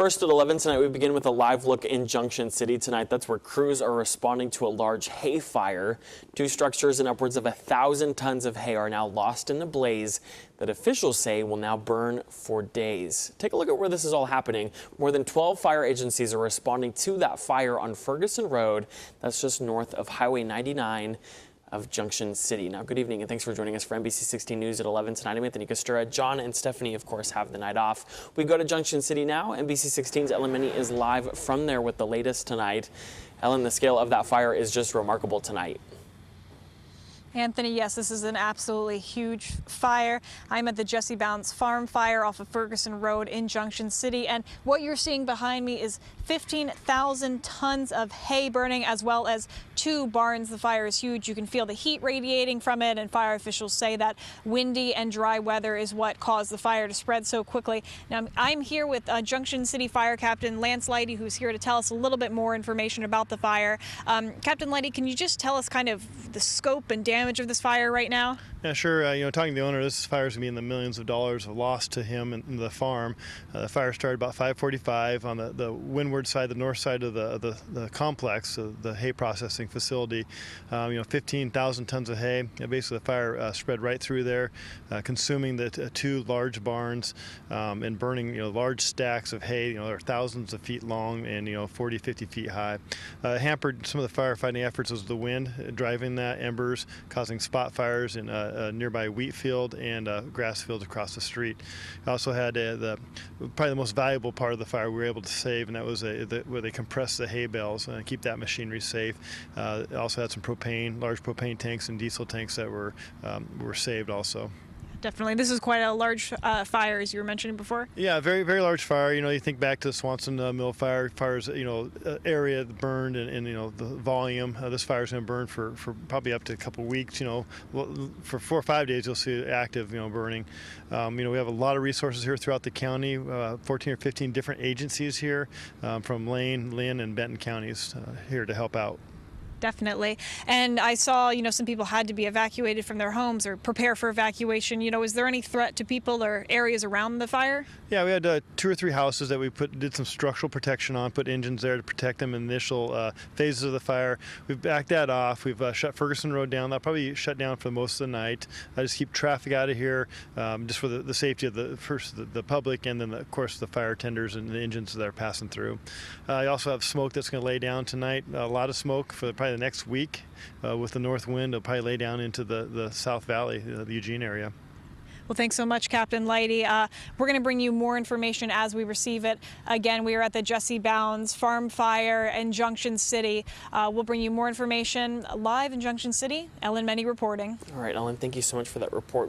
First at 11 tonight, we begin with a live look in Junction City tonight. That's where crews are responding to a large hay fire. Two structures and upwards of 1,000 tons of hay are now lost in the blaze that officials say will now burn for days. Take a look at where this is all happening. More than 12 fire agencies are responding to that fire on Ferguson Road. That's just north of Highway 99 of Junction City. Now, good evening and thanks for joining us for NBC 16 News at 11 tonight. I'm Anthony Costura. John and Stephanie, of course, have the night off. We go to Junction City now. NBC 16's Ellen Minnie is live from there with the latest tonight. Ellen, the scale of that fire is just remarkable tonight. Anthony, yes, this is an absolutely huge fire. I'm at the Jesse Bounds Farm Fire off of Ferguson Road in Junction City, and what you're seeing behind me is 15,000 tons of hay burning, as well as two barns. The fire is huge. You can feel the heat radiating from it, and fire officials say that windy and dry weather is what caused the fire to spread so quickly. Now, I'm here with Junction City Fire Captain Lance Leidy, who's here to tell us a little bit more information about the fire. Captain Leidy, can you just tell us kind of the scope and damage of this fire right now? Yeah, sure. Talking to the owner, this fire is going to be in the millions of dollars of loss to him and the farm. The fire started about 5:45 on the windward side, the north side of the complex, the hay processing facility. 15,000 tons of hay. Basically, the fire spread right through there, consuming the two large barns and burning large stacks of hay. They're thousands of feet long and 40, 50 feet high. Hampered some of the firefighting efforts was the wind driving that, embers causing spot fires in a nearby wheat field and grass fields across the street. Also had probably the most valuable part of the fire we were able to save, and that was where they compressed the hay bales and keep that machinery safe. Also had some large propane tanks and diesel tanks that were saved also. Definitely. This is quite a large fire, as you were mentioning before. Yeah, very, very large fire. You think back to the Swanson Mill fires, area that burned and the volume. This fire is going to burn for probably up to a couple of weeks. For 4 or 5 days, you'll see active, burning. We have a lot of resources here throughout the county, 14 or 15 different agencies here from Lane, Lynn, and Benton counties here to help out. Definitely. And I saw, some people had to be evacuated from their homes or prepare for evacuation. Is there any threat to people or areas around the fire? Yeah, we had 2 or 3 houses that we did some structural protection on, put engines there to protect them in the initial phases of the fire. We've backed that off. We've shut Ferguson Road down. That'll probably shut down for most of the night. Just keep traffic out of here, just for the safety of the public, and then, of course, the fire tenders and the engines that are passing through. You also have smoke that's going to lay down tonight, a lot of smoke for probably the next week. With the north wind, it'll probably lay down into the South Valley, the Eugene area. Well, thanks so much, Captain Leidy. We're going to bring you more information as we receive it. Again, we are at the Jesse Bounds Farm Fire in Junction City. We'll bring you more information live in Junction City. Ellen Minnie reporting. All right, Ellen, thank you so much for that report.